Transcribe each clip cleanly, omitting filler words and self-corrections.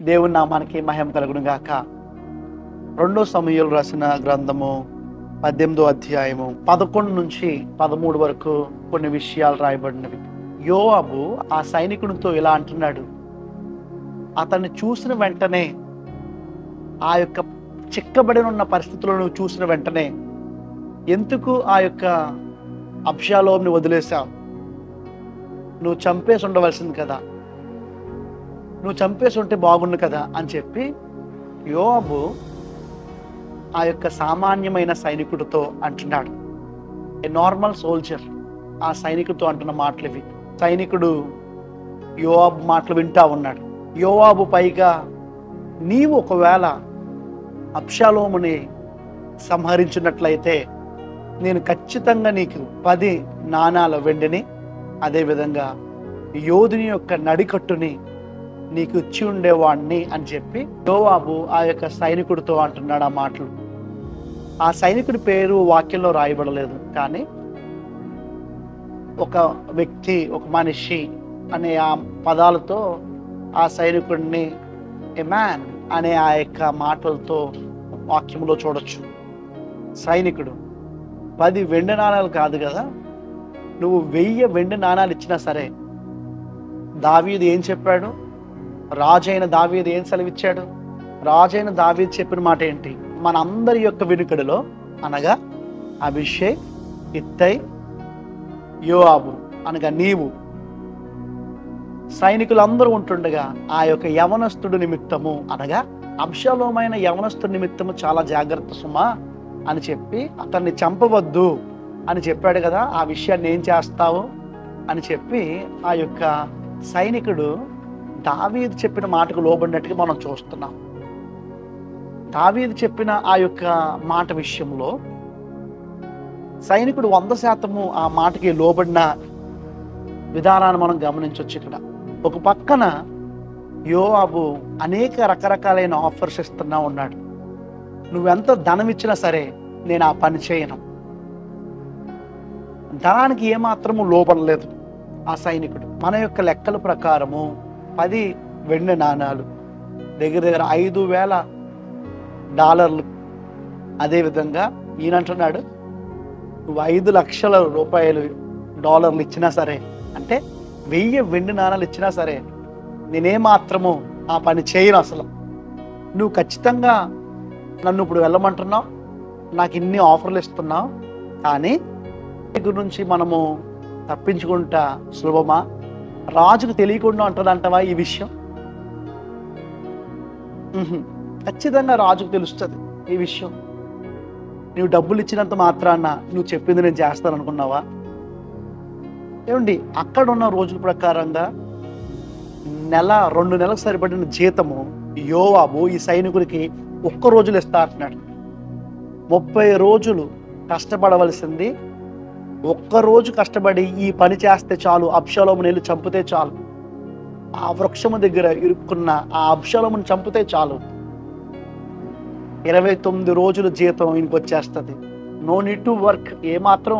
దేవుని నామానికి మహిమ కలుగును గాక. 2 సమూయేలు రాసిన గ్రంథము 18వ అధ్యాయము 11 నుంచి 13 వరకు కొన్ని విషయాలు రాయబడినవి. యోవాబు ఆ సైనికునితో ఇలా అంటున్నాడు. అతన్ని చూసిన వెంటనే, ఆ యొక్క చిక్కబడి ఉన్న పరిస్థితులను చూసిన వెంటనే, ఎందుకు ఆ యొక్క అబ్షాలోముని వదిలేశావు? నువ్వు చంపేసి ఉండవలసింది కదా, నువ్వు చంపేసి ఉంటే బాగుండు కదా అని చెప్పి యోవాబు ఆ యొక్క సామాన్యమైన సైనికుడితో అంటున్నాడు. ఏ నార్మల్ సోల్జర్ ఆ సైనికుడితో అంటున్న మాటలు ఇవి. సైనికుడు యోవాబు మాటలు వింటా ఉన్నాడు. యోవాబు పైగా, నీవు ఒకవేళ అబ్షాలోముని సంహరించినట్లయితే నేను ఖచ్చితంగా నీకు 10 నాణాల వెండిని, అదేవిధంగా యోధుని యొక్క నడికట్టుని నీకు ఇచ్చి ఉండేవాడిని అని చెప్పి యోవాబు ఆ యొక్క సైనికుడితో అంటున్నాడు ఆ మాటలు. ఆ సైనికుడి పేరు వాక్యంలో రాయబడలేదు, కానీ ఒక వ్యక్తి, ఒక మనిషి అనే ఆ పదాలతో ఆ సైనికుడిని ఎ మ్యాన్ అనే ఆ యొక్క మాటలతో వాక్యంలో చూడొచ్చు. సైనికుడు 10 వెండి నాణాలు కాదు కదా, నువ్వు 1000 వెండి నాణాలు ఇచ్చినా సరే. దావీదు ఏం చెప్పాడు? రాజైన దావీదు ఏం సెలవిచ్చాడు? రాజైన దావీదు చెప్పిన మాట ఏంటి? మన అందరి యొక్క వినుకడిలో, అనగా అభిషై, ఇత్తై, యోవాబు అనగా నీవు, సైనికులందరూ ఉంటుండగా ఆ యొక్క యవనస్తుడు నిమిత్తము, అనగా అబ్షాలోమైన యవనస్తుడి నిమిత్తము చాలా జాగ్రత్త సుమా అని చెప్పి, అతన్ని చంపవద్దు అని చెప్పాడు కదా. ఆ విషయాన్ని ఏం చేస్తావు అని చెప్పి ఆ యొక్క సైనికుడు దావీదు చెప్పిన మాటకు లోబడినట్టుగా మనం చూస్తున్నాం. దావీదు చెప్పిన ఆ యొక్క మాట విషయంలో సైనికుడు 100% ఆ మాటకి లోబడిన విధానాన్ని మనం గమనించవచ్చు. ఇక్కడ ఒక పక్కన యోవాబు అనేక రకరకాలైన ఆఫర్స్ ఇస్తున్నా ఉన్నాడు. నువ్వెంత ధనం ఇచ్చినా సరే నేను ఆ పని చేయను. ధనానికి ఏమాత్రము లోబడలేదు ఆ సైనికుడు. మన యొక్క లెక్కల ప్రకారము 10 వెండి నాణాలు దగ్గర 5,000 అదేవిధంగా ఈయనంటున్నాడు, నువ్వు 5,00,000 రూపాయలు డాలర్లు ఇచ్చినా సరే, అంటే 1000 వెండి నాణాలు ఇచ్చినా సరే నేనేమాత్రము ఆ పని చేయను. అసలు నువ్వు ఖచ్చితంగా నన్ను ఇప్పుడు వెళ్ళమంటున్నావు, నాకు ఇన్ని ఆఫర్లు ఇస్తున్నావు, కానీ గురించి మనము తప్పించుకుంటా సులభమా? రాజుకు తెలియకుండా అంటదంటవా ఈ విషయం? ఖచ్చితంగా రాజుకు తెలుస్తుంది ఈ విషయం. నువ్వు డబ్బులు ఇచ్చినంత మాత్రాన నువ్వు చెప్పింది నేను చేస్తాను అనుకున్నావా? ఏమండి, అక్కడ ఉన్న రోజుల ప్రకారంగా 2 నెలలకు సరిపడిన జీతము యోవాబు ఈ సైనికుడికి 1 రోజులు ఇస్తా అంటున్నాడు. 30 రోజులు కష్టపడవలసింది 1 రోజు కష్టపడి ఈ పని చేస్తే చాలు, అబ్షాలోముని వెళ్ళి చంపితే చాలు, ఆ వృక్షము దగ్గర ఇరుక్కున్న ఆ అబ్షాలోముని చంపితే చాలు, 29 రోజుల జీతం ఈయనకి వచ్చేస్తుంది. నో నీడ్ టు వర్క్, ఏమాత్రం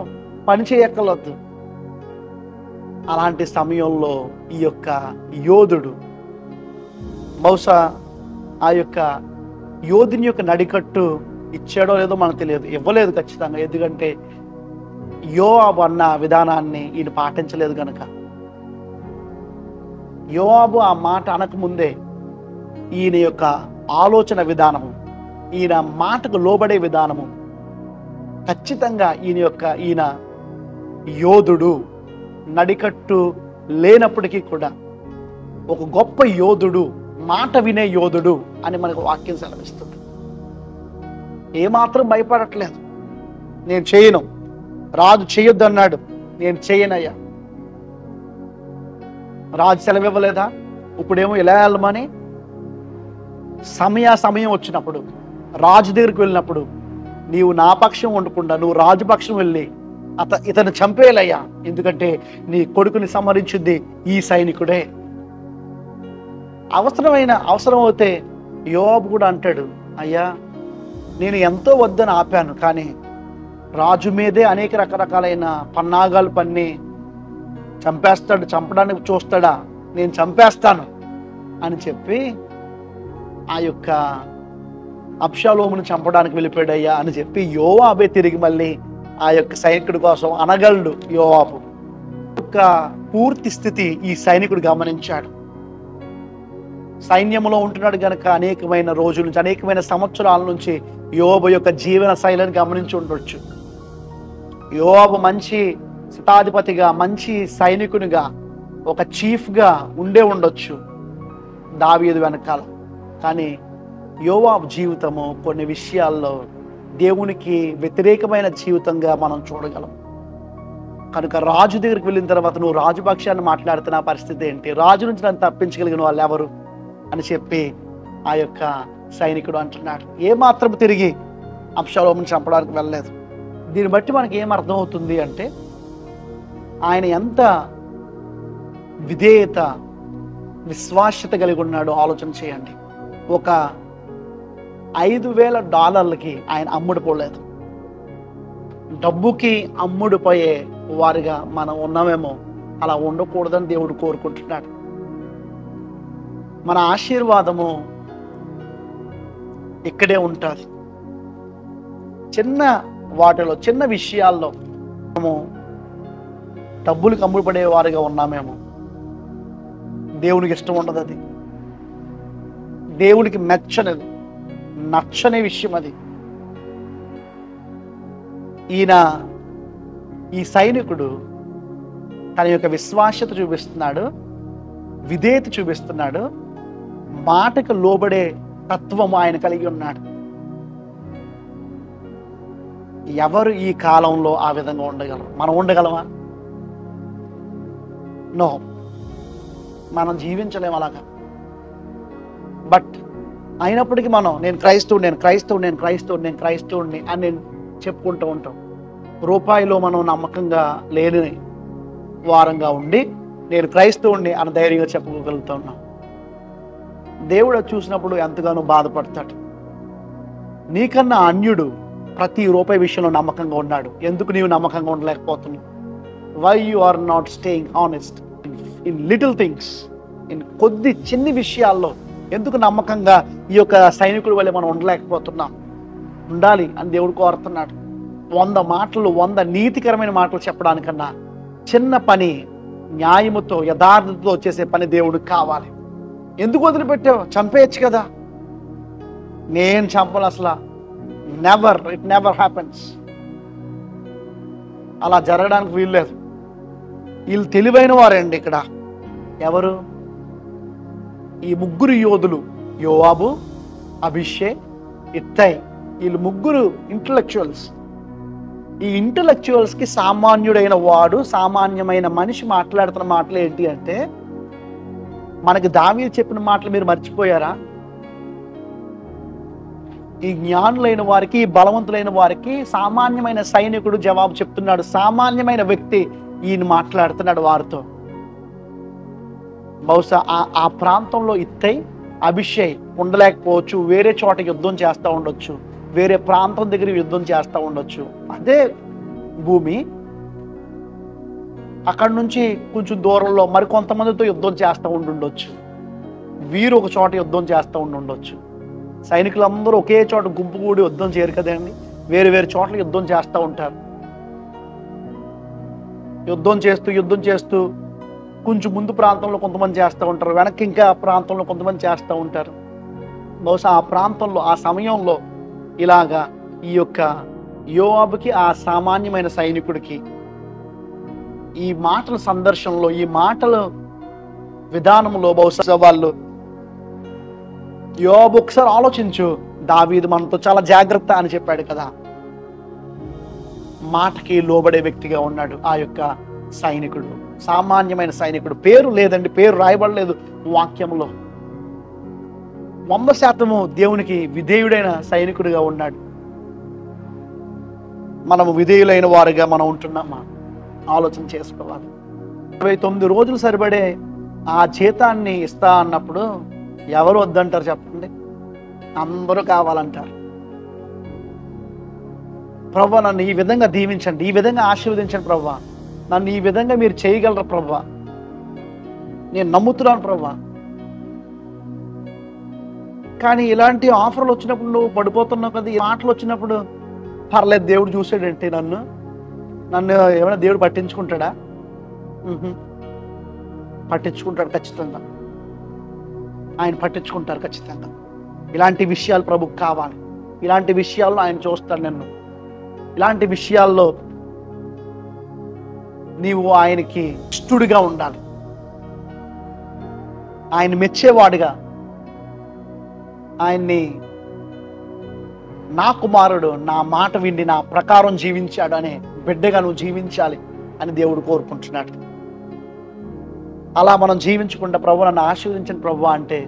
పని చేయక్కర్లేదు. అలాంటి సమయంలో ఈ యొక్క యోధుడు బహుశా ఆ యొక్క యోధుని యొక్క నడికట్టు ఇచ్చాడో లేదో మనకు తెలియదు, ఇవ్వలేదు ఖచ్చితంగా. ఎందుకంటే యోవాబు అన్న విధానాన్ని ఈయన పాటించలేదు కనుక. యోవాబు ఆ మాట అనకముందే ఈయన యొక్క ఆలోచన విధానము, ఈయన మాటకు లోబడే విధానము, ఖచ్చితంగా ఈయన యోధుడు, నడికట్టు లేనప్పటికీ కూడా ఒక గొప్ప యోధుడు, మాట వినే యోధుడు అని మనకు వాక్యం సెలవిస్తుంది. ఏమాత్రం భయపడట్లేదు. నేను చేయను, రాజు చేయొద్దు అన్నాడు, నేను చేయనయ్యా. రాజు సెలవు ఇవ్వలేదా? ఇప్పుడేమో ఇలా వెళ్ళమని. సమయం వచ్చినప్పుడు, రాజు దగ్గరికి వెళ్ళినప్పుడు నీవు నా పక్షం ఉండకుండా నువ్వు రాజుపక్షం వెళ్ళి ఇతను చంపేయాలయ్యా, ఎందుకంటే నీ కొడుకుని సంహరించింది ఈ సైనికుడే. అవసరం అవుతే యోవాబు కూడా అంటాడు, అయ్యా నేను ఎంతో వద్దని ఆపాను, కానీ రాజు మీదే అనేక రకరకాలైన పన్నాగాలు పన్ని చంపడానికి చూస్తాడా, నేను చంపేస్తాను అని చెప్పి ఆ యొక్క అబ్షాలోమును చంపడానికి వెళ్ళిపోయాడయ్యా అని చెప్పి యోవాబే తిరిగి మళ్ళీ ఆ యొక్క సైనికుడి కోసం అనగలడు. యోవాబు యొక్క పూర్తి స్థితి ఈ సైనికుడు గమనించాడు. సైన్యంలో ఉంటున్నాడు గనక అనేకమైన రోజుల నుంచి, అనేకమైన సంవత్సరాల నుంచి యోవాబు యొక్క జీవన శైలిని గమనించి ఉండొచ్చు. యోవాబు మంచి శతాధిపతిగా, మంచి సైనికునిగా, ఒక చీఫ్గా ఉండే ఉండొచ్చు దావీదు వెనకాల. కానీ యోవాబు జీవితము కొన్ని విషయాల్లో దేవునికి వ్యతిరేకమైన జీవితంగా మనం చూడగలం. కనుక రాజు దగ్గరికి వెళ్ళిన తర్వాత నువ్వు రాజు పక్షాన్ని మాట్లాడుతున్న పరిస్థితి ఏంటి, రాజు నుంచి నన్ను తప్పించగలిగిన వాళ్ళు ఎవరు అని చెప్పి ఆ యొక్క సైనికుడు అంటున్నాడు. ఏమాత్రం తిరిగి అబ్షాలోమును చంపడానికి వెళ్ళలేదు. దీన్ని బట్టి మనకి ఏం అర్థమవుతుంది అంటే ఆయన ఎంత విధేయత, విశ్వాస్యత కలిగి ఉన్నాడో ఆలోచన చేయండి. ఒక $5,000 ఆయన అమ్ముడుపోలేదు. డబ్బుకి అమ్ముడుపోయే వారిగా మనం ఉన్నామేమో, అలా ఉండకూడదని దేవుడు కోరుకుంటున్నాడు. మన ఆశీర్వాదము ఇక్కడే ఉంటుంది. చిన్న వాటిలో, చిన్న విషయాల్లో మనము డబ్బులకు అమ్ముడుపడే వారిగా ఉన్నామేమో. దేవునికి ఇష్టం ఉండదు అది. దేవునికి నచ్చని విషయం అది. ఈ సైనికుడు తన యొక్క విశ్వాస్యత చూపిస్తున్నాడు, విధేయత చూపిస్తున్నాడు, మాటకు లోబడే తత్వం ఆయన కలిగి ఉన్నాడు. ఎవరు ఈ కాలంలో ఆ విధంగా ఉండగలరు? మనం ఉండగలమా? నో, మనం జీవించలేము అలాగా. బట్ అయినప్పటికీ నేను క్రైస్తవుడిని అని నేను చెప్పుకుంటూ ఉంటాం. రూపాయిలో మనం నమ్మకంగా లేని వారంగా ఉండి నేను క్రైస్తవుడిని అని ధైర్యంగా చెప్పుకోగలుగుతున్నాం. దేవుడు చూసినప్పుడు ఎంతగానో బాధపడతాడు. నీకన్నా అన్యుడు ప్రతి రూపాయి విషయంలో నమ్మకంగా ఉన్నాడు. ఎందుకు నీవు నమ్మకంగా ఉండలేకపోతున్నావు? Why you are not staying honest in little things? In కొద్ది చిన్ని విషయాల్లో ఎందుకు నమ్మకంగా ఈ యొక్క సైనికుడి వల్ల మనం ఉండలేకపోతున్నాం? ఉండాలి అని దేవుడు కోరుతున్నాడు. 100 నీతికరమైన మాటలు చెప్పడానికన్నా చిన్న పని న్యాయముతో, యథార్థతతో చేసే పని దేవుడికి కావాలి. ఎందుకు వదిలిపెట్టావు? చంపేయచ్చు కదా. నేను చంపను అసలు. It never happens. అలా జరగడానికి వీల్లేదు. వీళ్ళు తెలివైన వారండి. ఇక్కడ ఎవరు? ఈ ముగ్గురు యోధులు, యోవాబు, అభిషే, ఇత్తై. వీళ్ళు ముగ్గురు ఇంటలెక్చువల్స్. ఈ ఇంటలెక్చువల్స్కి సామాన్యుడైన వాడు, సామాన్యమైన మనిషి మాట్లాడుతున్న మాటలు ఏంటి అంటే, మనకి దావీదు చెప్పిన మాటలు మీరు మర్చిపోయారా? ఈ జ్ఞానులైన వారికి, బలవంతులైన వారికి సామాన్యమైన సైనికుడు జవాబు చెప్తున్నాడు. సామాన్యమైన వ్యక్తి ఈయన మాట్లాడుతున్నాడు వారితో. బహుశా ఆ ప్రాంతంలో ఇత్తై, అభిషే ఉండలేకపోవచ్చు. వేరే చోట యుద్ధం చేస్తూ ఉండొచ్చు, వేరే ప్రాంతం దగ్గర యుద్ధం చేస్తూ ఉండొచ్చు. అదే భూమి. అక్కడి నుంచి కొంచెం దూరంలో మరికొంతమందితో యుద్ధం చేస్తూ ఉండొచ్చు. వీరు ఒక చోట యుద్ధం చేస్తూ ఉండొచ్చు. సైనికులందరూ ఒకే చోట గుంపు కూడి యుద్ధం చేయరు కదండి. వేరు వేరు చోట్ల యుద్ధం చేస్తూ ఉంటారు. యుద్ధం చేస్తూ కొంచెం ముందు ప్రాంతంలో కొంతమంది చేస్తూ ఉంటారు, వెనక్కి ఇంకా ప్రాంతంలో కొంతమంది చేస్తూ ఉంటారు. బహుశా ఆ ప్రాంతంలో, ఆ సమయంలో ఇలాగా ఈ యొక్క యోవాబుకి, ఆ సామాన్యమైన సైనికుడికి ఈ మాటల సందర్శనలో, ఈ మాటల విధానంలో బహుశా వాళ్ళు, యోవాబు ఒకసారి ఆలోచించు, దావీదు మనతో చాలా జాగ్రత్త అని చెప్పాడు కదా. మాటకి లోబడే వ్యక్తిగా ఉన్నాడు ఆ యొక్క సైనికుడు. సామాన్యమైన సైనికుడు. పేరు లేదండి, పేరు రాయబడలేదు వాక్యంలో. 100% దేవునికి విధేయుడైన సైనికుడిగా ఉన్నాడు. మనము విధేయులైన వారిగా మనం ఉంటున్నామా? ఆలోచన చేసుకోవాలి. 29 రోజులు సరిపడే ఆ జీతాన్ని ఇస్తా అన్నప్పుడు ఎవరు వద్దంటారు చెప్పండి? అందరూ కావాలంటారు. ప్రభువా, నన్ను ఈ విధంగా దీవించండి, ఈ విధంగా ఆశీర్వదించండి ప్రభువా, నన్ను ఈ విధంగా మీరు చేయగలరు ప్రభువా, నేను నమ్ముతున్నాను ప్రభువా. కానీ ఇలాంటి ఆఫర్లు వచ్చినప్పుడు నువ్వు పడిపోతున్నావు కదా, ఈ మాటలు వచ్చినప్పుడు పర్లేదు దేవుడు చూసాడేంటి నన్ను ఏమైనా దేవుడు పట్టించుకుంటాడా? పట్టించుకుంటాడు ఖచ్చితంగా. ఆయన పట్టించుకుంటారు ఖచ్చితంగా. ఇలాంటి విషయాలు ప్రభుకు కావాలి. ఇలాంటి విషయాల్లో ఆయన చూస్తాడు నిన్ను. ఇలాంటి విషయాల్లో నీవు ఆయనకి ఇష్టడుగా ఉండాలి. ఆయన మెచ్చేవాడుగా, ఆయన్ని నా కుమారుడు నా మాట విండి నా ప్రకారం జీవించాడు అనే బిడ్డగా నువ్వు జీవించాలి అని దేవుడు కోరుకుంటున్నాడు. అలా మనం జీవించకుండా ప్రభు నన్ను ఆశీర్వదించిన ప్రభు అంటే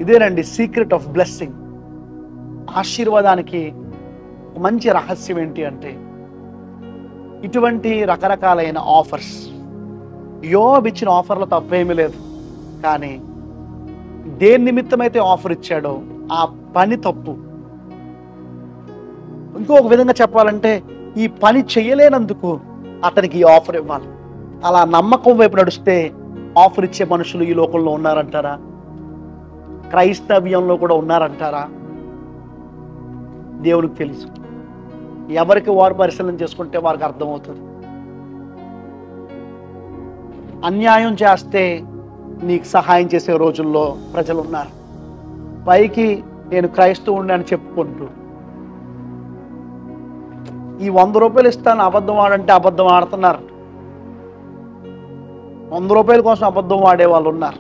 ఇదేనండి సీక్రెట్ ఆఫ్ బ్లెస్సింగ్. ఆశీర్వాదానికి మంచి రహస్యం ఏంటి అంటే ఇటువంటి రకరకాలైన ఆఫర్స్. యోబు ఇచ్చిన ఆఫర్లో తప్పేమీ లేదు, కానీ దేని నిమిత్తమైతే ఆఫర్ ఇచ్చాడో ఆ పని తప్పు. ఇంకొక విధంగా చెప్పాలంటే ఈ పని చేయలేనందుకు అతనికి ఈ ఆఫర్ ఇవ్వాలి. అలా నమ్మకం వైపు నడిస్తే ఆఫర్ ఇచ్చే మనుషులు ఈ లోకంలో ఉన్నారంటారా? క్రైస్తవ్యంలో కూడా ఉన్నారంటారా? దేవునికి తెలుసు. ఎవరికి వారు పరిశీలన చేసుకుంటే వారికి అర్థమవుతుంది. అన్యాయం చేస్తే నీకు సహాయం చేసే రోజుల్లో ప్రజలు ఉన్నారు. పైకి నేను క్రైస్తవుడిని అని చెప్పుకుంటూ ఈ 100 రూపాయలు ఇస్తాను అబద్ధం ఆడంటే అబద్ధం ఆడుతున్నారు. 100 రూపాయల కోసం అబద్ధం ఆడే వాళ్ళు ఉన్నారు.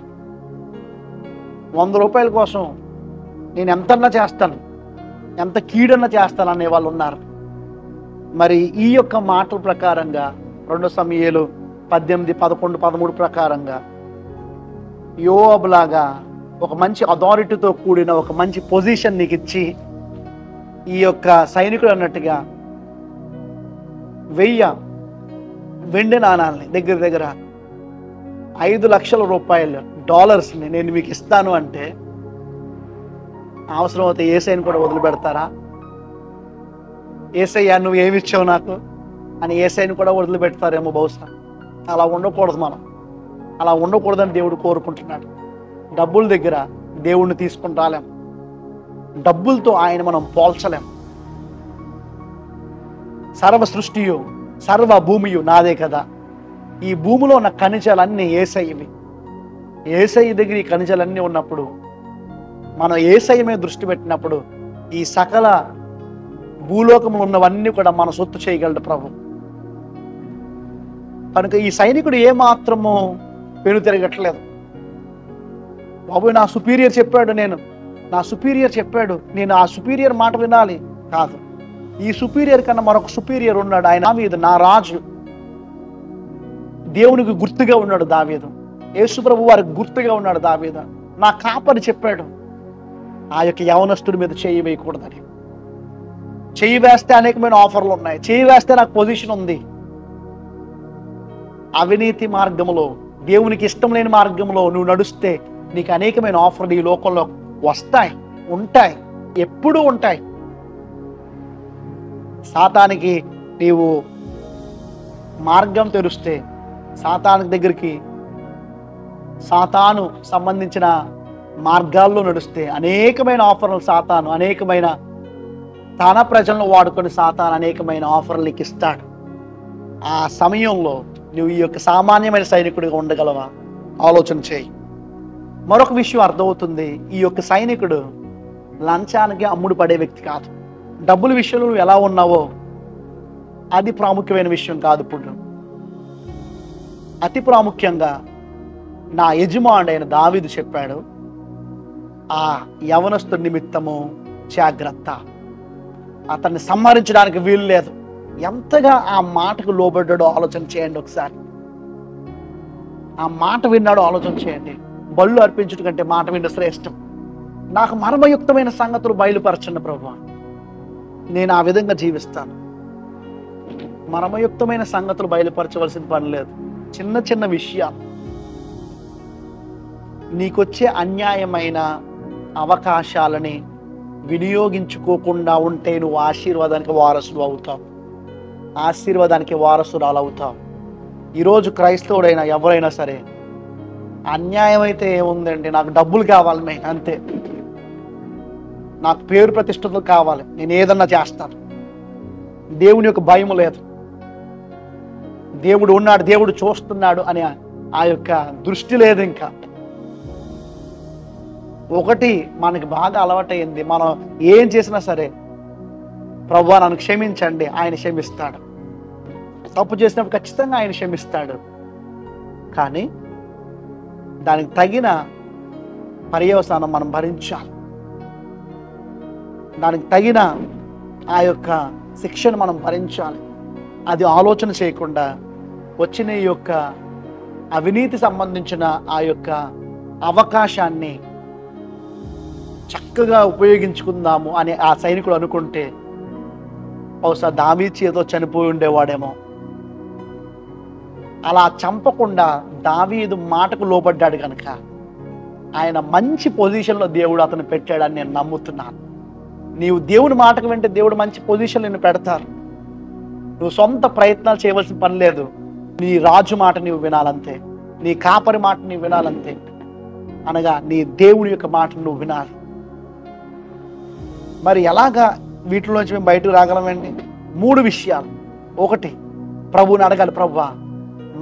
100 రూపాయల కోసం నేను ఎంతన్నా చేస్తాను, ఎంత కీడన్నా చేస్తాను అనే వాళ్ళు ఉన్నారు. మరి ఈ యొక్క మాటల ప్రకారంగా 2 సమూయేలు 18, 11, 13 ప్రకారంగా యోబులాగా ఒక మంచి అథారిటీతో కూడిన ఒక మంచి పొజిషన్ నీకు ఇచ్చి ఈ యొక్క సైనికుడు అన్నట్టుగా 1000 వెండి నాణాలని దగ్గర 5 లక్షల రూపాయలు డాలర్స్ని నేను మీకు ఇస్తాను అంటే అవసరమైతే యేసయ్యను కూడా వదిలిపెడతారా? యేసయ్య నువ్వు ఏమి ఇచ్చావు నాకు అని యేసయ్యను కూడా వదిలిపెడతారేమో బహుశా. అలా ఉండకూడదు. మనం అలా ఉండకూడదని దేవుడు కోరుకుంటున్నాడు. డబ్బుల దగ్గర దేవుణ్ణి తీసుకుని రాలేం. డబ్బులతో ఆయన మనం పోల్చలేం. సర్వ సృష్టియు సర్వ భూమియు నాదే కదా. ఈ భూమిలో ఉన్న ఖనిజాలన్నీ యేసయ్యవి. యేసయ్య దగ్గర ఈ ఖనిజాలన్నీ ఉన్నప్పుడు మనం యేసయ్య మీద దృష్టి పెట్టినప్పుడు ఈ సకల భూలోకంలో ఉన్నవన్నీ కూడా మన సొత్తు చేయగలడు ప్రభు. కనుక ఈ సైనికుడు ఏమాత్రము పెను తిరగట్లేదు. బాబు నా సుపీరియర్ చెప్పాడు, నా సుపీరియర్ చెప్పాడు, నేను ఆ సుపీరియర్ మాట వినాలి కాదు. ఈ సుపీరియర్ కన్నా మరొక సుపీరియర్ ఉన్నాడు. ఆయన దావీదు నా రాజు. దేవునికి గుర్తుగా ఉన్నాడు దావీదు. యేసు ప్రభు వారికి గుర్తుగా ఉన్నాడు దావీదు. నా కాపరి చెప్పాడు ఆ యొక్క యవనస్తుడి మీద చేయి వేయకూడదని. చేయి వేస్తే అనేకమైన ఆఫర్లు ఉన్నాయి. చేయి వేస్తే నాకు పొజిషన్ ఉంది. అవినీతి మార్గంలో, దేవునికి ఇష్టం లేని మార్గంలో నువ్వు నడుస్తే నీకు అనేకమైన ఆఫర్లు ఈ లోకంలో వస్తాయి, ఉంటాయి, ఎప్పుడూ ఉంటాయి. సాతానికి నీవు మార్గం తెరిస్తే, సాతాను దగ్గరికి సాతాను సంబంధించిన మార్గాల్లో నడిస్తే అనేకమైన ఆఫర్లు సాతాను అనేకమైన తన ప్రజలను వాడుకొని సాతాను అనేకమైన ఆఫర్లు నీకు ఇస్తాడు. ఆ సమయంలో నువ్వు ఈ యొక్క సామాన్యమైన సైనికుడిగా ఉండగలవా? ఆలోచన చేయి. మరొక విషయం అర్థమవుతుంది. ఈ యొక్క సైనికుడు లంచానికి అమ్ముడు పడే వ్యక్తి కాదు. డబ్బుల విషయంలో నువ్వు ఎలా ఉన్నావో అది ప్రాముఖ్యమైన విషయం కాదు. ఇప్పుడు అతి ప్రాముఖ్యంగా నా యజమానుడైన దావీదు చెప్పాడు, ఆ యవనస్తు నిమిత్తము జాగ్రత్త, అతన్ని సంహరించడానికి వీలు లేదు. ఎంతగా ఆ మాటకు లోబడ్డాడో ఆలోచన చేయండి ఒకసారి. ఆ మాట విన్నాడో ఆలోచన చేయండి. బళ్ళు అర్పించుట కంటే మాట విన్న శ్రేష్టం. నాకు మర్మయుక్తమైన సంగతులు బయలుపరచండి ప్రభువా, నేను ఆ విధంగా జీవిస్తాను. మర్మయుక్తమైన సంగతులు బయలుపరచవలసిన పని లేదు. చిన్న చిన్న విషయాలు, నీకొచ్చే అన్యాయమైన అవకాశాలని వినియోగించుకోకుండా ఉంటే నువ్వు ఆశీర్వాదానికి వారసుడు అవుతావు, ఆశీర్వాదానికి వారసురాలు అవుతావు. ఈరోజు క్రైస్తవుడైనా ఎవరైనా సరే అన్యాయం అయితే ఏముందండి, నాకు డబ్బులు కావాలనే అంతే. నాకు పేరు ప్రతిష్టలు కావాలి, నేను ఏదన్నా చేస్తాను. దేవుని యొక్క భయం లేదు, దేవుడు ఉన్నాడు, దేవుడు చూస్తున్నాడు అనే ఆ యొక్క దృష్టి లేదు. ఇంకా ఒకటి మనకి బాగా అలవాటైంది, మనం ఏం చేసినా సరే ప్రభువా నన్ను క్షమించండి, ఆయన క్షమిస్తాడు. తప్పు చేసినప్పుడు ఖచ్చితంగా ఆయన క్షమిస్తాడు. కానీ దానికి తగిన పర్యవసానం మనం భరించాలి. దానికి తగిన ఆ యొక్క శిక్షను మనం భరించాలి. అది ఆలోచన చేయకుండా వచ్చిన ఈ యొక్క అవినీతి సంబంధించిన ఆ యొక్క అవకాశాన్ని చక్కగా ఉపయోగించుకుందాము అని ఆ సైనికుడు అనుకుంటే బహుశా దావీదు ఏదో చనిపోయి ఉండేవాడేమో. అలా చంపకుండా దావీదు మాటకు లోబడ్డాడు కనుక ఆయన మంచి పొజిషన్లో దేవుడు అతను పెట్టాడని నేను నమ్ముతున్నాను. నీవు దేవుని మాటకు వెంటే దేవుడు మంచి పొజిషన్ నిన్ను పెడతారు. నువ్వు సొంత ప్రయత్నాలు చేయవలసిన పని లేదు. నీ రాజు మాట నీవు వినాలంతే, నీ కాపరి మాట నీవు వినాలంతే. అనగా నీ దేవుని యొక్క మాట నువ్వు వినాలి. మరి ఎలాగా వీటిలోంచి మేము బయటకు రాగలమండి? 3 విషయాలు. ఒకటి, ప్రభువుని అడగాలి, ప్రభువా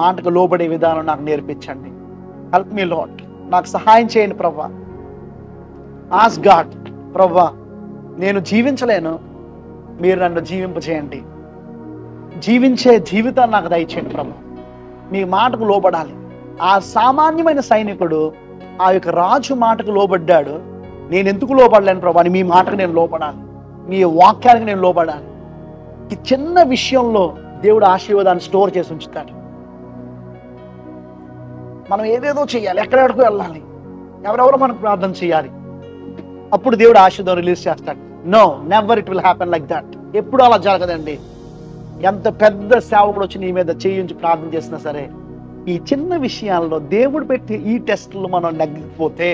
మాటకు లోబడే విధానం నాకు నేర్పించండి. హెల్ప్ మీ లార్డ్, నాకు సహాయం చేయండి ప్రభువా. ఆస్క్ గాడ్, ప్రభువా నేను జీవించలేను, మీరు నన్ను జీవింపచేయండి. జీవించే జీవితాన్ని నాకు దయచేయండి ప్రభు. మీ మాటకు లోబడాలి. ఆ సామాన్యమైన సైనికుడు ఆ యొక్క రాజు మాటకు లోబడ్డాడు. నేను ఎందుకు లోబడలేను ప్రభు అని, మీ మాటకు నేను లోబడాలి, మీ వాక్యానికి నేను లోబడాలి. ఈ చిన్న విషయంలో దేవుడు ఆశీర్వాదాన్ని స్టోర్ చేసి ఉంచుతాడు. మనం ఏదేదో చేయాలి, ఎక్కడెక్కడికో వెళ్ళాలి, ఎవరెవరో మనకు ప్రార్థన చేయాలి, అప్పుడు దేవుడు ఆశీర్వాదం రిలీజ్ చేస్తాడు. No, never it will happen like that. ఎప్పుడు అలా జరగదండి. ఎంత పెద్ద సేవకుడు వచ్చి నీ మీద చేయించి ప్రార్థన చేసినా సరే, ఈ చిన్న విషయాల్లో దేవుడు పెట్టి ఈ టెస్టులు మనం నగ్గిపోతే,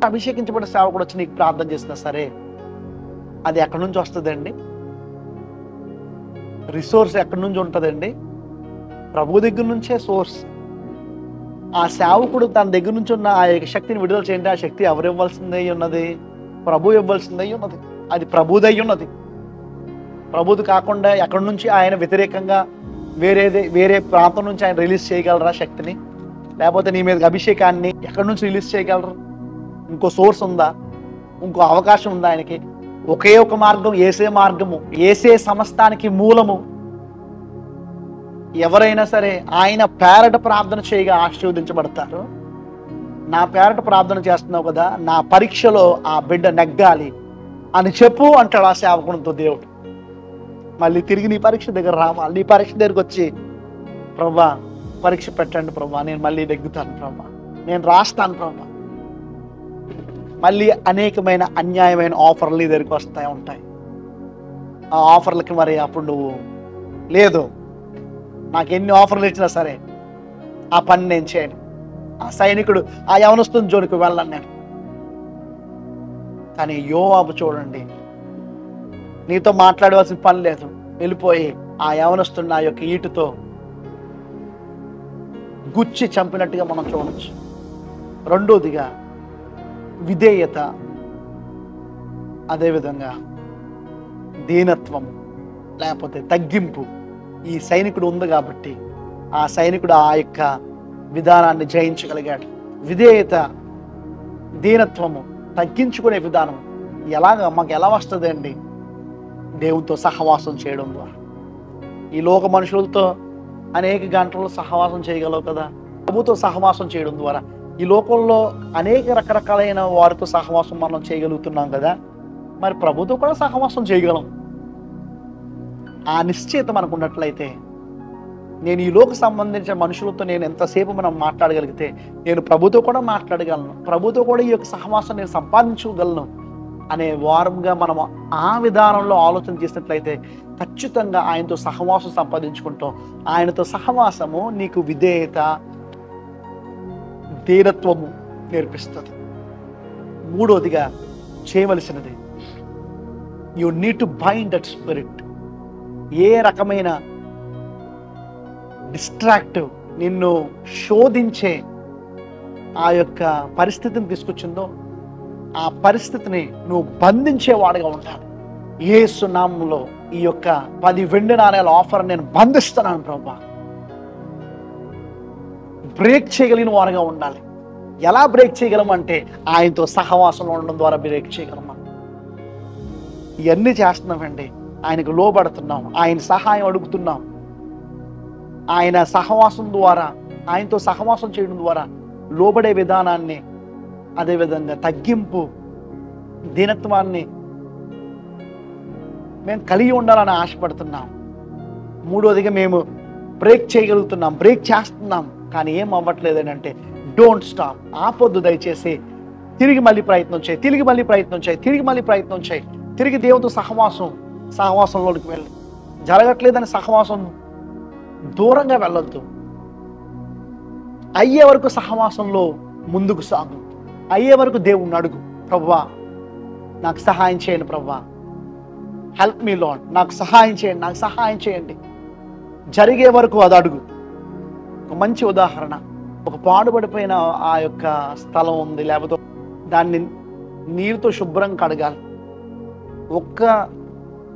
అభిషేకించబడిన సేవకుడు వచ్చి నీకు ప్రార్థన చేసినా సరే, అది ఎక్కడి నుంచి వస్తుందండి? రిసోర్స్ ఎక్కడి నుంచి ఉంటుందండి? ప్రభు దగ్గర నుంచే సోర్స్. ఆ సేవకుడు తన దగ్గర నుంచి ఉన్న ఆ యొక్క శక్తిని విడుదల చేయండి. ఆ శక్తి ఎవరు ఇవ్వాల్సిందే ఉన్నది? ప్రభు ఇవ్వాల్సిందే ఉన్నది. అది ప్రభుదై ఉన్నది. ప్రభుది కాకుండా ఎక్కడి నుంచి ఆయన వ్యతిరేకంగా వేరే ప్రాంతం నుంచి ఆయన రిలీజ్ చేయగలరా శక్తిని? లేకపోతే నీ మీద అభిషేకాన్ని ఎక్కడి నుంచి రిలీజ్ చేయగలరు? ఇంకో సోర్స్ ఉందా? ఇంకో అవకాశం ఉందా ఆయనకి? ఒకే ఒక మార్గం, ఏసే మార్గము, ఏసే సమస్తానికి మూలము. ఎవరైనా సరే ఆయన పేరట ప్రార్థన చేయగా ఆశీర్వదించబడతారు. నా పేరట ప్రార్థన చేస్తున్నావు కదా, నా పరీక్షలో ఆ బిడ్డ నెగ్గాలి అని చెప్పు అంటాడు ఆ సేవకునితో దేవుడు. మళ్ళీ తిరిగి నీ పరీక్ష దగ్గర రావాలి. నీ పరీక్ష దగ్గరకు వచ్చి, ప్రభా పరీక్ష పెట్టండి ప్రభా, నేను మళ్ళీ నెగ్గుతాను ప్రభా, నేను రాస్తాను ప్రభా. మళ్ళీ అనేకమైన అన్యాయమైన ఆఫర్లు నీ దగ్గరికి వస్తాయి ఉంటాయి. ఆ ఆఫర్లకి మరి అప్పుడు నువ్వు లేదు, నాకు ఎన్ని ఆఫర్లు ఇచ్చినా సరే ఆ పని నేను చేయను. ఆ సైనికుడు ఆ యవనస్తుని జోలికి వెళ్ళను నేను. కానీ యోవాబు చూడండి, నీతో మాట్లాడవలసిన పని లేదు, వెళ్ళిపోయి ఆ యవనస్తుని ఆ యొక్క ఈటుతో గుచ్చి చంపినట్టుగా మనం చూడవచ్చు. రెండోదిగా విధేయత, అదేవిధంగా దీనత్వం లేకపోతే తగ్గింపు. ఈ సైనికుడు ఉంది కాబట్టి ఆ సైనికుడు ఆ యొక్క విధానాన్ని జయించగలిగాడు. విధేయత, దీనత్వము, తగ్గించుకునే విధానం మాకు ఎలా వస్తుంది అండి? దేవునితో సహవాసం చేయడం ద్వారా. ఈ లోక మనుషులతో అనేక గంటలు సహవాసం చేయగలవు కదా, ప్రభుతో సహవాసం చేయడం ద్వారా. ఈ లోకంలో అనేక రకరకాలైన వారితో సహవాసం మనం చేయగలుగుతున్నాం కదా, మరి ప్రభుతో కూడా సహవాసం చేయగలం. ఆ నిశ్చయత మనకు ఉన్నట్లయితే, నేను ఈ లోక సంబంధించిన మనుషులతో నేను ఎంతసేపు మనం మాట్లాడగలిగితే, నేను ప్రభుతో కూడా మాట్లాడగలను, ప్రభుతో కూడా ఈ యొక్క సహవాసం నేను సంపాదించుకోగలను అనే వారంగా మనం ఆ విధానంలో ఆలోచన చేసినట్లయితే ఖచ్చితంగా ఆయనతో సహవాసం సంపాదించుకుంటాం. ఆయనతో సహవాసము నీకు విధేయత, ధీరత్వము నేర్పిస్తుంది. మూడోదిగా చేయవలసినది, you need to bind that spirit. ఏ రకమైన డిస్ట్రాక్టివ్, నిన్ను శోధించే ఆ యొక్క పరిస్థితిని తీసుకొచ్చిందో ఆ పరిస్థితిని నువ్వు బంధించేవాడుగా ఉండాలి. యేసు నామములో ఈ యొక్క 10 వెండి నాణేల ఆఫర్ నేను బంధిస్తున్నాను ప్రభా. బ్రేక్ చేయగలిగిన వారుగా ఉండాలి. ఎలా బ్రేక్ చేయగలం అంటే ఆయనతో సహవాసంలో ఉండడం ద్వారా బ్రేక్ చేయగలమా. ఇవన్నీ చేస్తున్నామండి, ఆయనకు లోబడుతున్నాం, ఆయన సహాయం అడుగుతున్నాం. ఆయన సహవాసం ద్వారా, ఆయనతో సహవాసం చేయడం ద్వారా లోబడే విధానాన్ని, అదేవిధంగా తగ్గింపు, దీనత్వాన్ని మేము కలిగి ఉండాలని ఆశపడుతున్నాం. మూడోదిగా మేము బ్రేక్ చేయగలుగుతున్నాం, బ్రేక్ చేస్తున్నాం, కానీ ఏం అవ్వట్లేదు అంటే డోంట్ స్టాప్. ఆపొద్దు దయచేసి. తిరిగి మళ్ళీ ప్రయత్నం చేయి, తిరిగి మళ్ళీ ప్రయత్నం చేయి, తిరిగి మళ్ళీ ప్రయత్నం చేయి. తిరిగి దేవుడితో సహవాసంలోకి వెళ్ళి, జరగట్లేదని సహవాసం దూరంగా వెళ్ళొద్దు. అయ్యే వరకు సహవాసంలో ముందుకు సాగు. అయ్యే వరకు దేవుణ్ణి అడుగు, ప్రభువా నాకు సహాయం చేయండి, ప్రభువా హెల్ప్ మీ లార్డ్, నాకు సహాయం చేయండి, నాకు సహాయం చేయండి. జరిగే వరకు అది అడుగు. ఒక మంచి ఉదాహరణ, ఒక పాడుపడిపోయిన ఆ యొక్క స్థలం ఉంది, లేకపోతే దాన్ని నీరుతో శుభ్రం కడగాలి. ఒక్క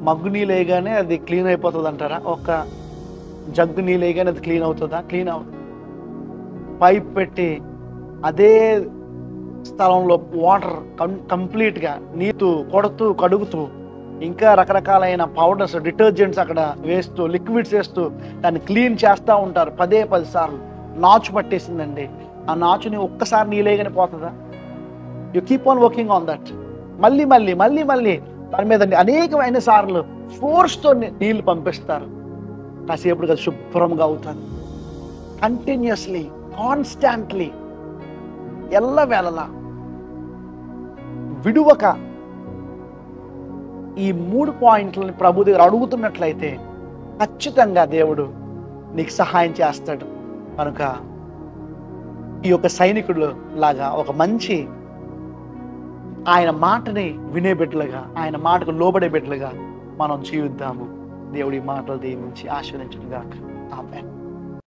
మగ్గు నీళ్ళేగానే అది క్లీన్ అయిపోతుంది అంటారా? ఒక్క జగ్గు నీళ్ళేగానే అది క్లీన్ అవుతుందా? క్లీన్ అవుతుంది. పైప్ పెట్టి అదే స్థలంలో వాటర్ కంప్లీట్గా నీరు కొడుతూ కడుగుతూ, ఇంకా రకరకాలైన పౌడర్స్, డిటర్జెంట్స్ అక్కడ వేస్తూ, లిక్విడ్స్ వేస్తూ దాన్ని క్లీన్ చేస్తూ ఉంటారు 10 సార్లు. నాచు పట్టేసిందండి, ఆ నాచుని ఒక్కసారి నీళ్ళేగానే పోతుందా? You keep on working on that. మళ్ళీ మళ్ళీ మళ్ళీ మళ్ళీ దాని మీద అనేకమైన సార్లు ఫోర్స్తో నీళ్లు పంపిస్తారు. కాసేపటికి అది శుభ్రంగా అవుతుంది. కంటిన్యూస్లీ, కాన్స్టాంట్లీ, ఎల్లవేళలా విడువక ఈ 3 పాయింట్లని ప్రభు దగ్గర అడుగుతున్నట్లయితే ఖచ్చితంగా దేవుడు నీకు సహాయం చేస్తాడు. కనుక ఈ యొక్క సైనికుడు లాగా ఒక మంచి ఆయన మాటని వినే బిడ్డలుగా, ఆయన మాటకు లోబడే బిడ్డలుగా మనం జీవిద్దాము. దేవుడి మాటలు దీవించి ఆశీర్వదించుగాక. ఆమేన్.